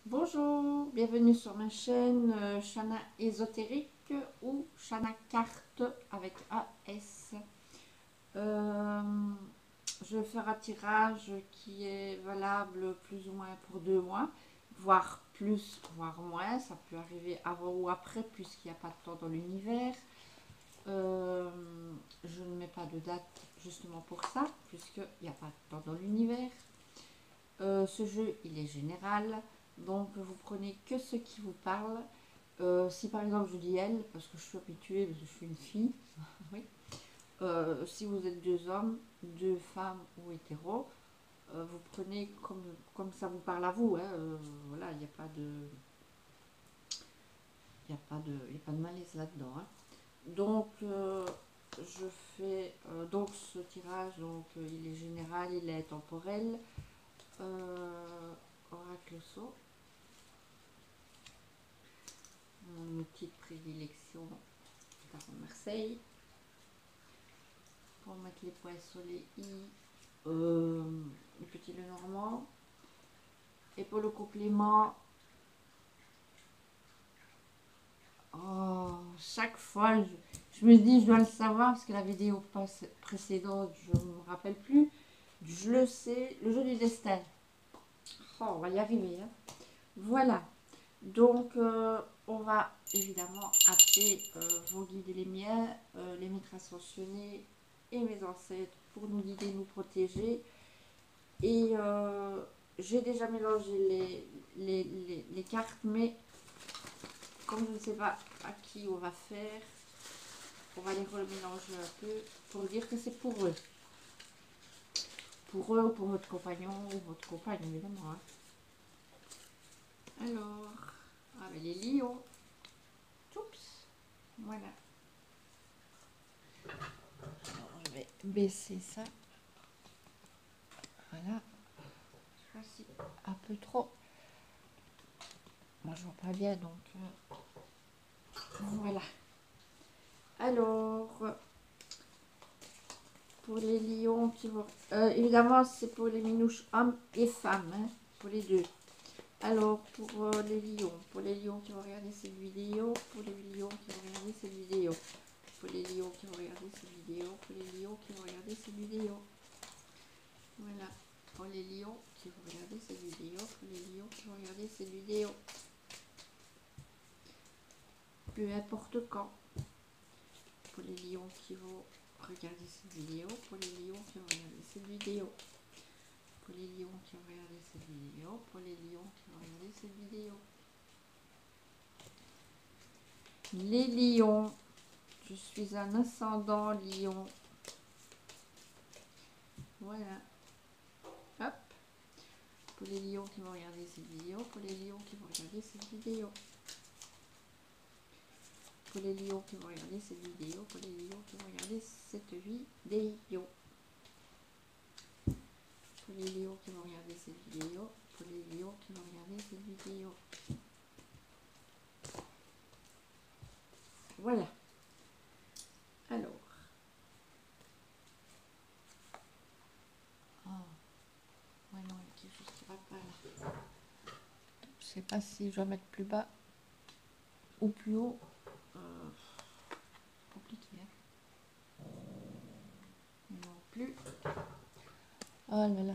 Bonjour, bienvenue sur ma chaîne Chana Ésotérique ou Chana Carte avec AS. Euh, je vais faire un tirage qui est valable plus ou moins pour 2 mois, voire plus, voire moins. Ça peut arriver avant ou après puisqu'il n'y a pas de temps dans l'univers. Euh, je ne mets pas de date justement pour ça puisqu'il n'y a pas de temps dans l'univers. Ce jeu, il est général, donc vous prenez que ce qui vous parle. Si par exemple je dis elle, parce que je suis habituée, parce que je suis une fille, oui. Si vous êtes 2 hommes, 2 femmes ou hétéros, vous prenez comme ça vous parle à vous. Hein, voilà, il n'y a pas de, il y a pas de malaise là-dedans. Hein. Donc, je fais donc ce tirage, donc il est général, il est temporel. Oracle saut. Mon outil de prédilection, Tarot Marseille. Pour mettre les points sur les i, le petit le normand. Et pour le complément, chaque fois, je me dis, je dois le savoir parce que la vidéo précédente, je ne me rappelle plus. Je le sais, le jeu du destin. Oh, on va y arriver. Hein. Voilà. Donc, on va évidemment appeler vos guides et les miens, les maîtres ascensionnés et mes ancêtres pour nous guider, nous protéger. Et j'ai déjà mélangé les cartes, mais comme je ne sais pas à qui on va faire, on va les remélanger un peu pour dire que c'est pour eux. Pour eux ou pour votre compagnon ou votre compagne, évidemment. Hein. Alors, avec les lions. Oups, voilà. Alors, je vais baisser ça. Voilà. Voici un peu trop. Moi, je vois pas bien, donc voilà. Alors, pour les lions qui vont... évidemment, c'est pour les minouches hommes et femmes, hein, pour les deux. Alors, pour les lions qui vont regarder cette vidéo, pour les lions qui vont regarder cette vidéo, pour les lions qui vont regarder cette vidéo, pour les lions qui vont regarder cette vidéo. Voilà, pour les lions qui vont regarder cette vidéo, pour les lions qui vont regarder cette vidéo. Peu importe quand. Pour les lions qui vont regarder cette vidéo, pour les lions qui vont regarder cette vidéo. Pour les lions qui vont regarder cette vidéo, pour les lions qui vont regarder cette vidéo. Les lions, je suis un ascendant lion. Voilà. Hop. Pour les lions qui vont regarder cette vidéo, pour les lions qui vont regarder cette vidéo. Pour les lions qui vont regarder cette vidéo, pour les lions qui vont regarder cette vidéo. Pour les lions qui vont regarder cette vidéo, pour les lions qui vont regarder cette vidéo. Voilà. Alors. Oh. Ouais, non, il y a quelque chose qui va pas là. Je sais pas si je dois mettre plus bas ou plus haut. Compliqué. Hein. Non plus. Oh là là.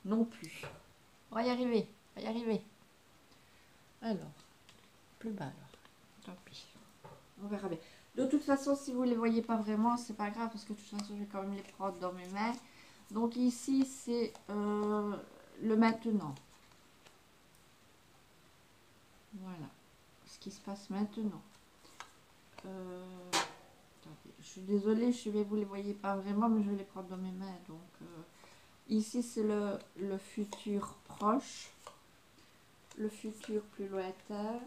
Non plus. On va y arriver. On va y arriver. Alors, plus bas alors. Tant pis. On verra bien. De toute façon, si vous ne les voyez pas vraiment, c'est pas grave parce que de toute façon, je vais quand même les prendre dans mes mains. Donc ici, c'est le maintenant. Voilà. Ce qui se passe maintenant. Attendez, je suis désolée, vous ne les voyez pas vraiment, mais je vais les prendre dans mes mains. Donc ici, c'est le futur proche. Le futur plus lointain.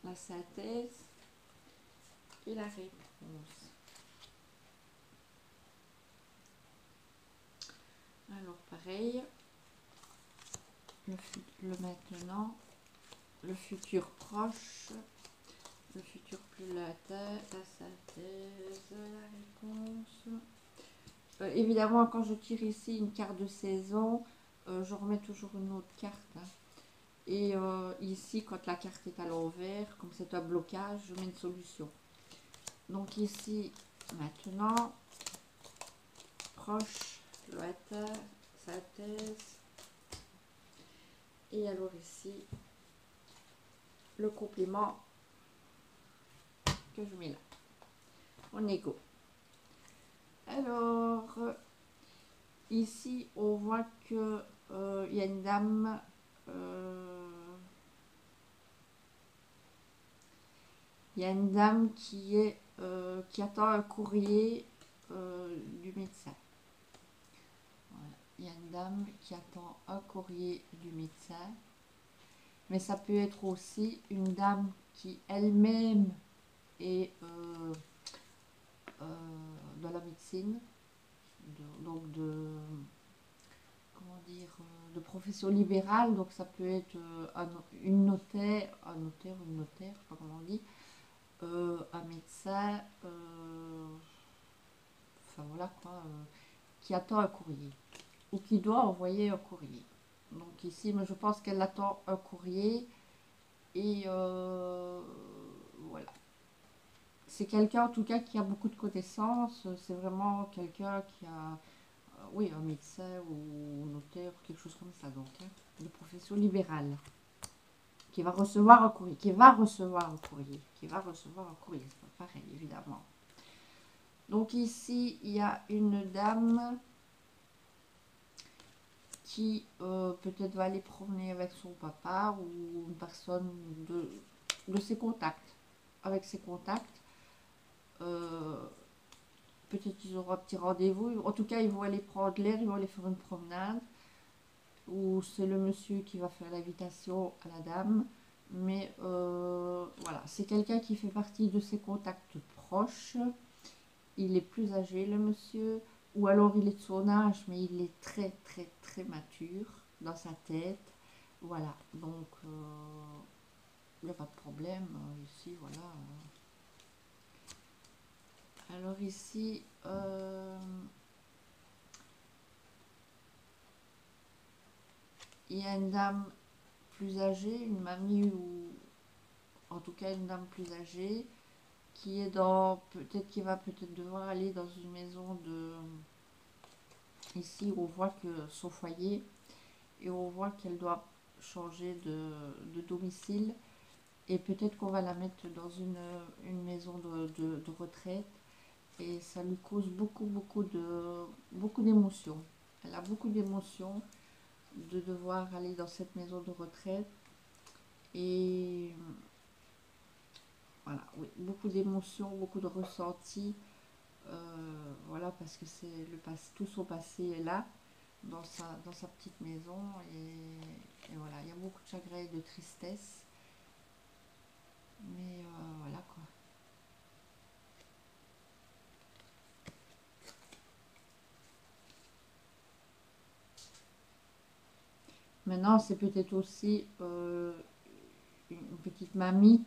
La synthèse. Et la réponse. Alors pareil, le maintenant, le futur proche, le futur plus lointain, la synthèse, la réponse Évidemment, quand je tire ici une carte de saison, je remets toujours une autre carte, hein. Et ici, quand la carte est à l'envers, comme c'est un blocage, je mets une solution. Donc ici, maintenant, proche, lointain, synthèse. Et alors ici, le complément que je mets là. On est go. Alors, ici, on voit que il y a une dame. Il y a une dame qui attend un courrier du médecin. Voilà. Il y a une dame qui attend un courrier du médecin. Mais ça peut être aussi une dame qui elle-même est dans la médecine, donc comment dire, de profession libérale. Donc ça peut être une notaire, une notaire, je sais pas comment on dit, un médecin, enfin voilà quoi, qui attend un courrier ou qui doit envoyer un courrier. Donc ici, mais je pense qu'elle attend un courrier et voilà. C'est quelqu'un en tout cas qui a beaucoup de connaissances, c'est vraiment quelqu'un qui a, oui, un médecin ou notaire, quelque chose comme ça, donc, hein, de profession libérale, qui va recevoir un courrier, qui va recevoir un courrier, c'est pas pareil évidemment. Donc ici, il y a une dame qui peut-être va aller promener avec son papa ou une personne de ses contacts, avec ses contacts. Peut-être qu'ils auront un petit rendez-vous. En tout cas, ils vont aller prendre l'air, ils vont aller faire une promenade. Ou c'est le monsieur qui va faire l'invitation à la dame. Mais voilà, c'est quelqu'un qui fait partie de ses contacts proches. Il est plus âgé, le monsieur. Ou alors il est de son âge, mais il est très très très mature dans sa tête. Voilà, donc il n'y a pas de problème ici, voilà. Alors ici, il y a une dame plus âgée, une mamie ou en tout cas une dame plus âgée qui est dans, peut-être qui va peut-être devoir aller dans une maison de, ici on voit que son foyer et on voit qu'elle doit changer de domicile et peut-être qu'on va la mettre dans une maison de retraite et ça lui cause beaucoup d'émotions. Elle a beaucoup d'émotions de devoir aller dans cette maison de retraite et voilà, oui, beaucoup d'émotions, beaucoup de ressentis, voilà, parce que c'est le passé, tout son passé est là, dans sa petite maison, et voilà, il y a beaucoup de chagrin et de tristesse, mais voilà quoi. Maintenant, c'est peut-être aussi une petite mamie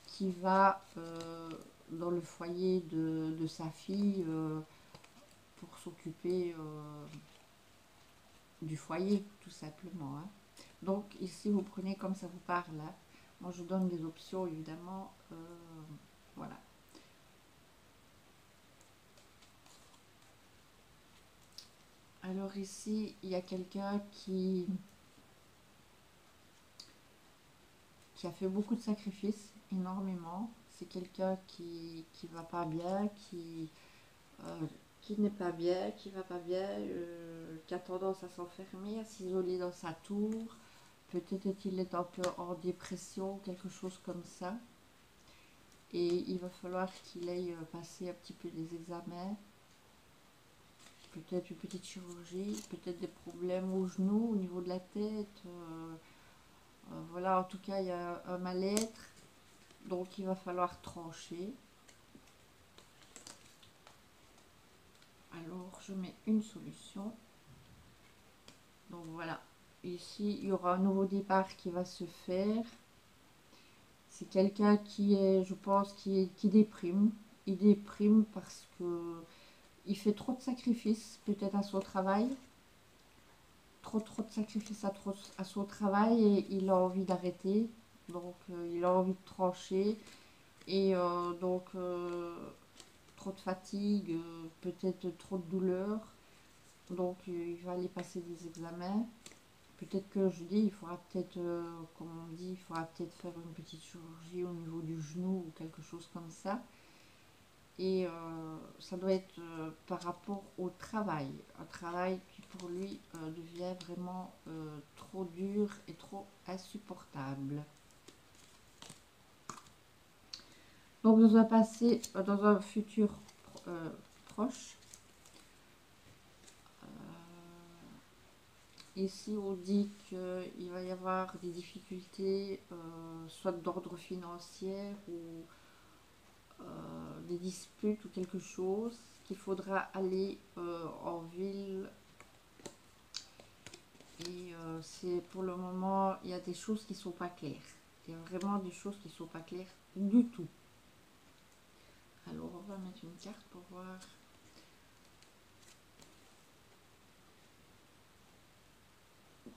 qui va dans le foyer de sa fille pour s'occuper du foyer, tout simplement, hein. Donc ici, vous prenez comme ça vous parle, hein. Moi, je donne des options, évidemment. Voilà. Alors ici, il y a quelqu'un qui a fait beaucoup de sacrifices, énormément. C'est quelqu'un qui va pas bien, euh, qui n'est pas bien, qui va pas bien, qui a tendance à s'enfermer, à s'isoler dans sa tour. Peut-être qu'il est un peu en dépression, quelque chose comme ça. Et il va falloir qu'il aille passer un petit peu des examens, peut-être une petite chirurgie, peut-être des problèmes au genou, au niveau de la tête. Voilà, en tout cas, il y a un mal-être. Donc, il va falloir trancher. Alors, je mets une solution. Donc, voilà. Ici, il y aura un nouveau départ qui va se faire. C'est quelqu'un qui est, je pense, qui déprime. Il déprime parce que il fait trop de sacrifices peut-être à son travail, trop de sacrifices à son travail et il a envie d'arrêter, donc il a envie de trancher et donc trop de fatigue, peut-être trop de douleur, donc il va aller passer des examens. Peut-être que je dis, il faudra peut-être, comme on dit, il faudra peut-être faire une petite chirurgie au niveau du genou ou quelque chose comme ça. Et ça doit être par rapport au travail. Un travail qui pour lui devient vraiment trop dur et trop insupportable. Donc dans un passé, dans un futur proche, ici on dit qu'il va y avoir des difficultés, soit d'ordre financier ou des disputes ou quelque chose, qu'il faudra aller en ville. Et c'est pour le moment, il y a des choses qui sont pas claires. Il y a vraiment des choses qui sont pas claires du tout. Alors on va mettre une carte pour voir.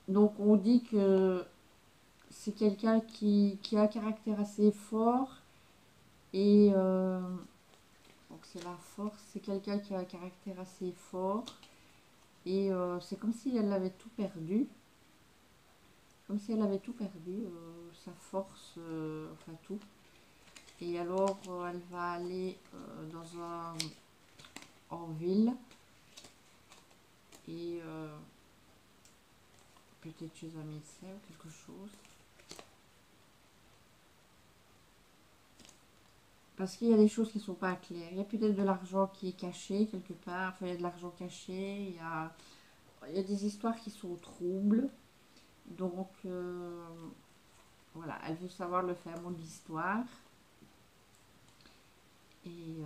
Donc on dit que c'est quelqu'un qui a un caractère assez fort et donc c'est la force, c'est quelqu'un qui a un caractère assez fort et c'est comme si elle avait tout perdu. Comme si elle avait tout perdu, sa force, enfin tout. Et alors, elle va aller en ville et peut-être chez un médecin ou quelque chose. Parce qu'il y a des choses qui ne sont pas claires. Il y a peut-être de l'argent qui est caché quelque part. Enfin, il y a de l'argent caché. Il y a des histoires qui sont troubles. Donc, voilà, elle veut savoir le fin mot de l'histoire. Et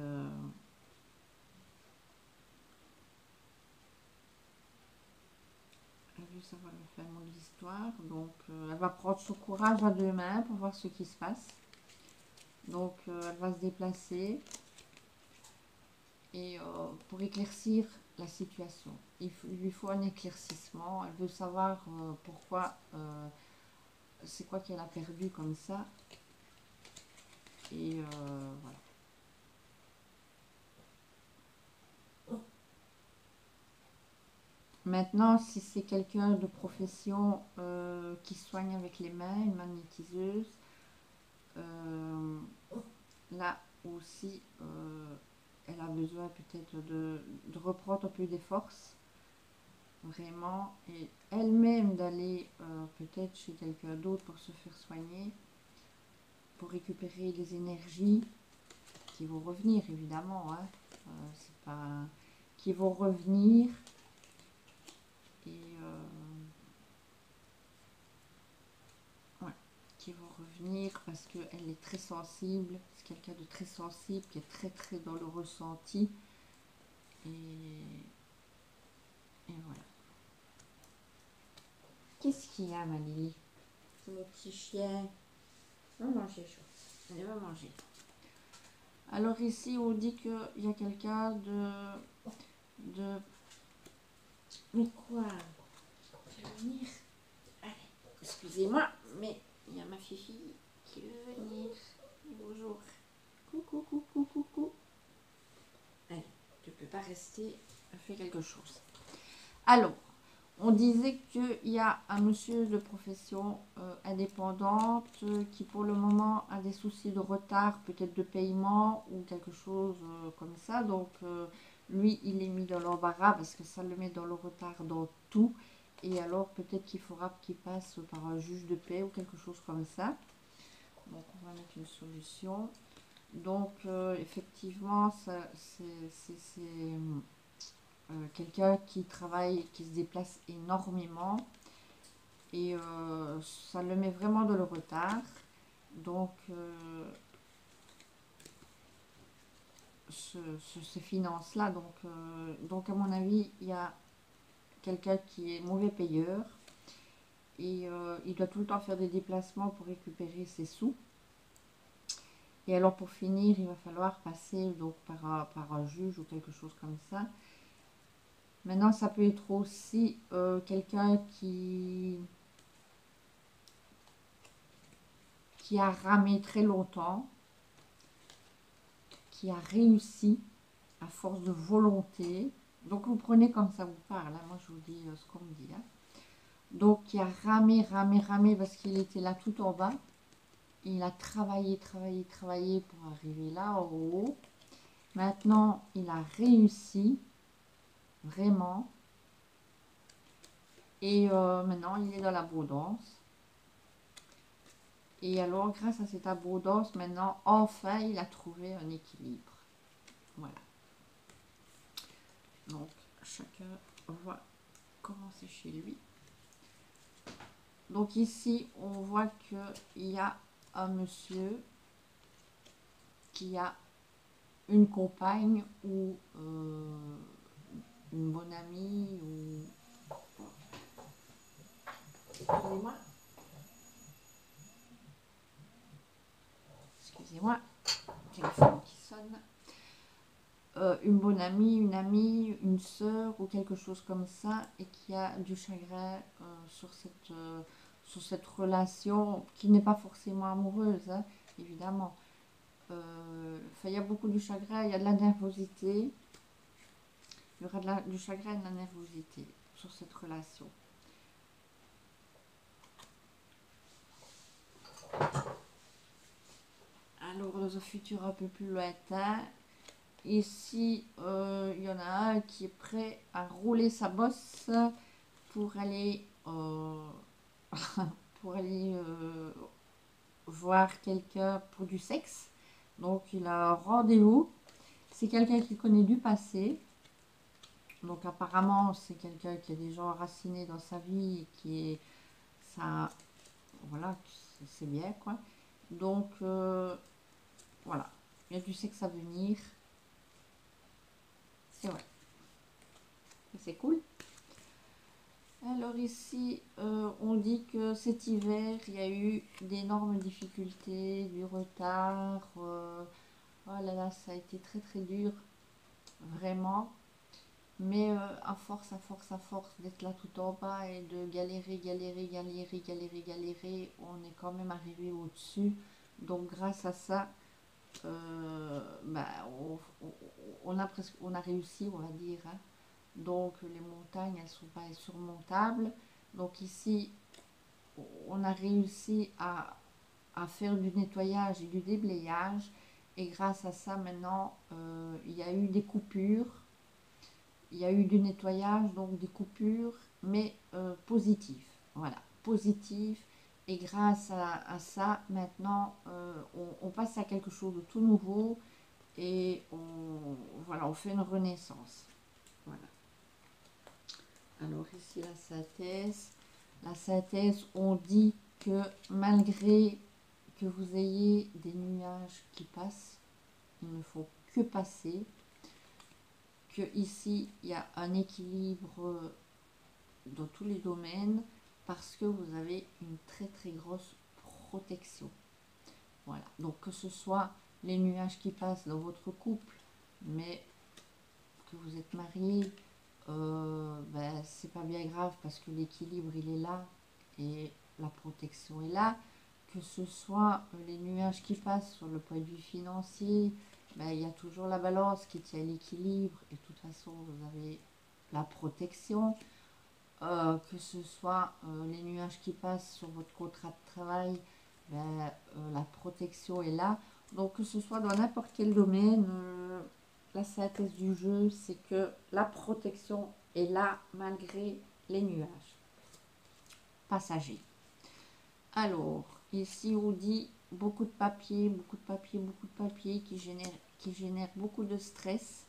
elle veut savoir le fin mot de l'histoire. Donc, elle va prendre son courage à deux mains pour voir ce qui se passe. Donc, elle va se déplacer et pour éclaircir la situation. Il lui faut un éclaircissement. Elle veut savoir pourquoi, c'est quoi qu'elle a perdu comme ça. Et voilà. Maintenant, si c'est quelqu'un de profession qui soigne avec les mains, une magnétiseuse, là aussi, elle a besoin peut-être de reprendre un peu des forces, vraiment, et elle-même d'aller peut-être chez quelqu'un d'autre pour se faire soigner, pour récupérer les énergies qui vont revenir, évidemment, hein. C'est pas... qui vont revenir, et... ouais, qui vont revenir parce qu'elle est très sensible, c'est quelqu'un de très sensible, qui est très dans le ressenti, et voilà. Qu'est-ce qu'il y a, Malélie? C'est mon petit chien. Va manger, chaud. Allez, va manger. Alors ici, on dit qu'il y a quelqu'un de... Mais quoi? Tu veux venir? Allez, excusez-moi, mais il y a ma fifi qui veut venir. Bonjour. Coucou, coucou, coucou. Allez, tu peux pas rester, fais quelque chose. Alors, on disait qu'il y a un monsieur de profession indépendante qui pour le moment a des soucis de retard, peut-être de paiement ou quelque chose comme ça. Donc lui, il est mis dans l'embarras parce que ça le met dans le retard dans tout. Et alors peut-être qu'il faudra qu'il passe par un juge de paix ou quelque chose comme ça. Donc on va mettre une solution. Donc effectivement, c'est quelqu'un qui travaille, qui se déplace énormément et ça le met vraiment dans le retard. Donc ces finances-là, donc à mon avis, il y a quelqu'un qui est mauvais payeur et il doit tout le temps faire des déplacements pour récupérer ses sous. Et alors pour finir, il va falloir passer donc par un juge ou quelque chose comme ça. Maintenant, ça peut être aussi quelqu'un qui a ramé très longtemps, qui a réussi à force de volonté. Donc vous prenez comme ça vous parle, hein. Moi je vous dis ce qu'on me dit. Hein. Donc qui a ramé, ramé, ramé parce qu'il était là tout en bas. Il a travaillé, travaillé, travaillé pour arriver là en haut. Maintenant, il a réussi, vraiment. Et maintenant, il est dans l'abondance. Et alors, grâce à cette abondance, maintenant, enfin, il a trouvé un équilibre. Voilà. Donc, chacun voit comment c'est chez lui. Donc ici, on voit qu'il y a un monsieur qui a une compagne ou une bonne amie ou... Excusez-moi. Excusez-moi. Téléphone qui sonne. Une bonne amie, une sœur ou quelque chose comme ça et qui a du chagrin sur cette relation qui n'est pas forcément amoureuse, hein, évidemment. Il y a beaucoup de chagrin, il y a de la nervosité. Il y aura du chagrin et de la nervosité sur cette relation. Alors, dans un futur un peu plus lointain, ici, il y en a un qui est prêt à rouler sa bosse pour aller, pour aller voir quelqu'un pour du sexe. Donc, il a un rendez-vous. C'est quelqu'un qui connaît du passé. Donc, apparemment, c'est quelqu'un qui a déjà enraciné dans sa vie et qui est... Ça, voilà, c'est bien, quoi. Donc, voilà. Il y a du sexe à venir. C'est vrai. C'est cool. Alors ici, on dit que cet hiver, il y a eu d'énormes difficultés, du retard. Oh là là, ça a été très très dur, vraiment. Mais à force d'être là tout en bas et de galérer, galérer, galérer, galérer, galérer, on est quand même arrivé au-dessus. Donc grâce à ça, bah, on a réussi, on va dire. Hein. Donc les montagnes, elles ne sont pas insurmontables. Donc ici, on a réussi à faire du nettoyage et du déblayage. Et grâce à ça, maintenant, il y a eu des coupures. Il y a eu du nettoyage, donc des coupures, mais positifs. Voilà, positifs. Et grâce à ça, maintenant, on passe à quelque chose de tout nouveau et voilà, on fait une renaissance. Voilà. Alors ici la synthèse. La synthèse, on dit que malgré que vous ayez des nuages qui passent, il ne faut que passer. Que ici, il y a un équilibre dans tous les domaines parce que vous avez une très très grosse protection. Voilà. Donc que ce soit les nuages qui passent dans votre couple, mais que vous êtes marié, ben, c'est pas bien grave parce que l'équilibre il est là et la protection est là. Que ce soit les nuages qui passent sur le point de vue financier, ben, il y a toujours la balance qui tient l'équilibre et de toute façon vous avez la protection. Que ce soit les nuages qui passent sur votre contrat de travail, ben, la protection est là. Donc que ce soit dans n'importe quel domaine, la synthèse du jeu, c'est que la protection est là malgré les nuages passagers. Alors, ici on dit beaucoup de papier, beaucoup de papier, beaucoup de papier qui génère beaucoup de stress.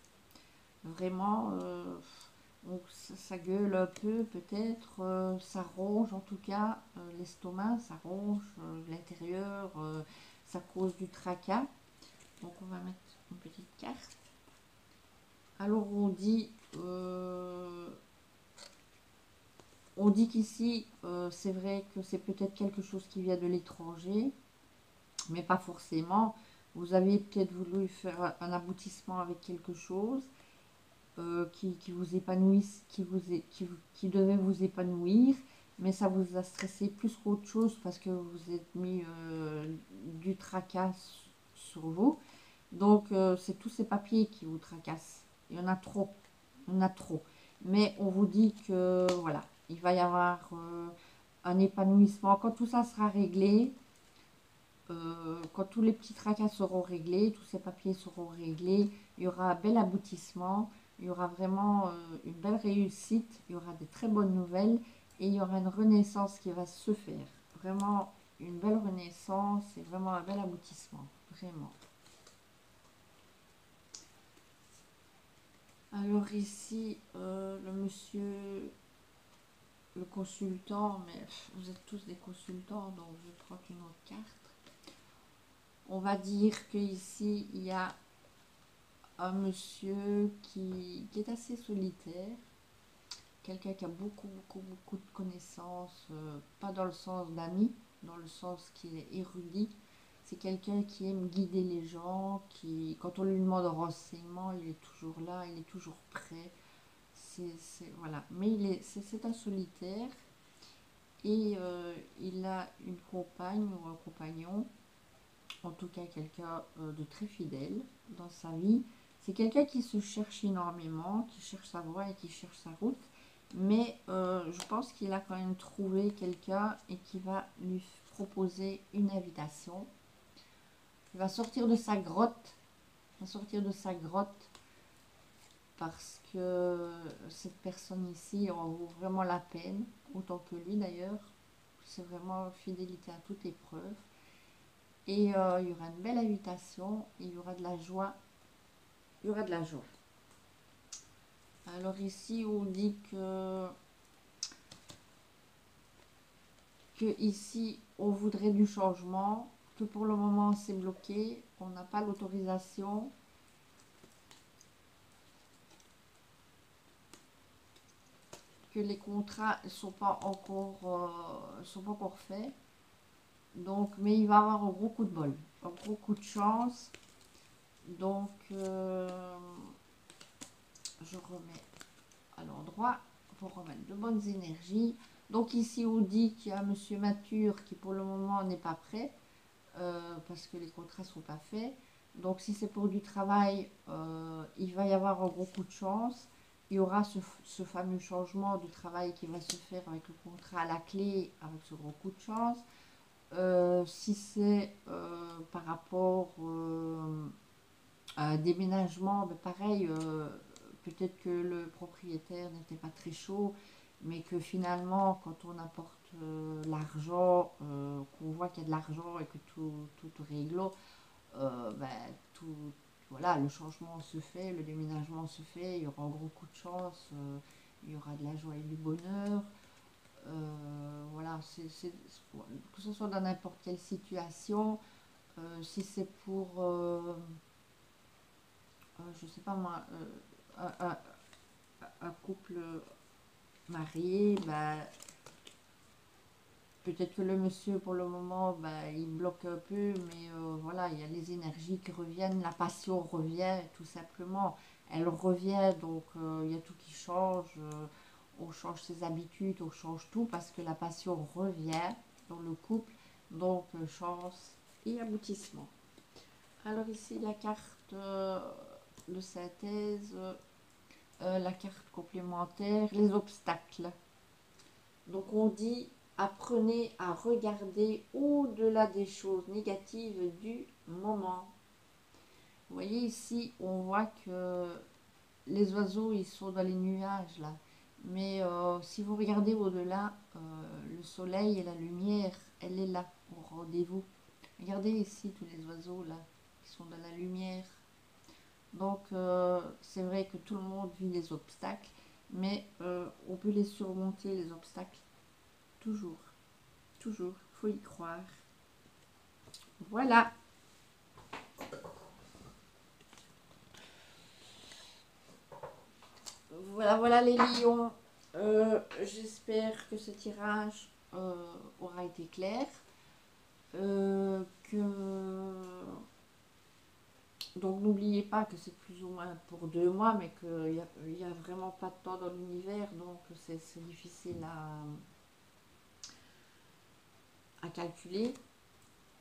Vraiment, donc ça gueule un peu peut-être, ça ronge en tout cas l'estomac, ça ronge l'intérieur, ça cause du tracas. Donc on va mettre une petite carte. Alors on dit qu'ici c'est vrai que c'est peut-être quelque chose qui vient de l'étranger, mais pas forcément. Vous aviez peut-être voulu faire un aboutissement avec quelque chose qui vous épanouisse, qui devait vous épanouir, mais ça vous a stressé plus qu'autre chose parce que vous êtes mis du tracas sur vous. Donc, c'est tous ces papiers qui vous tracassent. Il y en a trop. Il y en a trop. Mais on vous dit que, voilà, il va y avoir un épanouissement. Quand tout ça sera réglé, quand tous les petits tracas seront réglés, tous ces papiers seront réglés, il y aura un bel aboutissement. Il y aura vraiment une belle réussite. Il y aura des très bonnes nouvelles. Et il y aura une renaissance qui va se faire. Vraiment une belle renaissance et vraiment un bel aboutissement. Vraiment. Alors ici, le monsieur, le consultant, mais vous êtes tous des consultants, donc je vais prendre une autre carte. On va dire qu'ici, il y a un monsieur qui est assez solitaire, quelqu'un qui a beaucoup de connaissances, pas dans le sens d'ami, dans le sens qu'il est érudit. C'est quelqu'un qui aime guider les gens, qui, quand on lui demande un renseignement, il est toujours là, il est toujours prêt. Voilà. Mais c'est un solitaire et il a une compagne ou un compagnon, en tout cas quelqu'un de très fidèle dans sa vie. C'est quelqu'un qui se cherche énormément, qui cherche sa voie et qui cherche sa route. Mais je pense qu'il a quand même trouvé quelqu'un et qui va lui proposer une invitation. Il va sortir de sa grotte. Il va sortir de sa grotte parce que cette personne ici en vaut vraiment la peine, autant que lui d'ailleurs. C'est vraiment fidélité à toute épreuve. Et il y aura une belle invitation, il y aura de la joie. Il y aura de la joie. Alors ici, on dit que ici, on voudrait du changement, que pour le moment, c'est bloqué, on n'a pas l'autorisation. Que les contrats ne sont pas encore faits. Donc, mais il va avoir un gros coup de bol, un gros coup de chance. Donc, je remets à l'endroit pour remettre de bonnes énergies. Donc ici, on dit qu'il y a monsieur Mature qui pour le moment n'est pas prêt parce que les contrats ne sont pas faits. Donc si c'est pour du travail, il va y avoir un gros coup de chance. Il y aura ce fameux changement de travail qui va se faire avec le contrat à la clé, avec ce gros coup de chance. Si c'est par rapport à un déménagement, ben pareil, peut-être que le propriétaire n'était pas très chaud, mais que finalement, quand on apporte l'argent, qu'on voit qu'il y a de l'argent et que tout est réglo, ben, voilà, le changement se fait, le déménagement se fait, il y aura un gros coup de chance, il y aura de la joie et du bonheur. Voilà, que ce soit dans n'importe quelle situation, si c'est pour, je sais pas moi, un couple marié, bah, peut-être que le monsieur pour le moment bah, il bloque un peu, mais voilà, il y a les énergies qui reviennent, la passion revient tout simplement, elle revient, donc il y a tout qui change, on change ses habitudes, on change tout parce que la passion revient dans le couple, donc chance et aboutissement. Alors ici la carte de synthèse, la carte complémentaire, les obstacles. Donc on dit apprenez à regarder au-delà des choses négatives du moment. Vous voyez ici, on voit que les oiseaux, ils sont dans les nuages là. Mais si vous regardez au-delà, le soleil et la lumière, elle est là au rendez-vous. Regardez ici tous les oiseaux là, qui sont dans la lumière. Donc c'est vrai que tout le monde vit des obstacles, mais on peut les surmonter, les obstacles. Toujours, toujours, faut y croire. Voilà. Voilà les lions. J'espère que ce tirage aura été clair. Que Donc n'oubliez pas que c'est plus ou moins pour 2 mois, mais qu'il n'y a vraiment pas de temps dans l'univers, donc c'est difficile à calculer.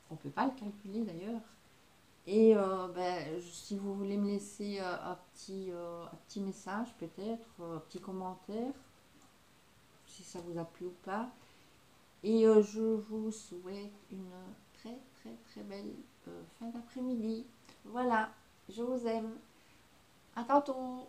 On ne peut pas le calculer d'ailleurs. Et ben, si vous voulez me laisser un petit message peut-être, un petit commentaire, si ça vous a plu ou pas. Et je vous souhaite une très très très belle fin d'après-midi. Voilà, je vous aime. À tantôt.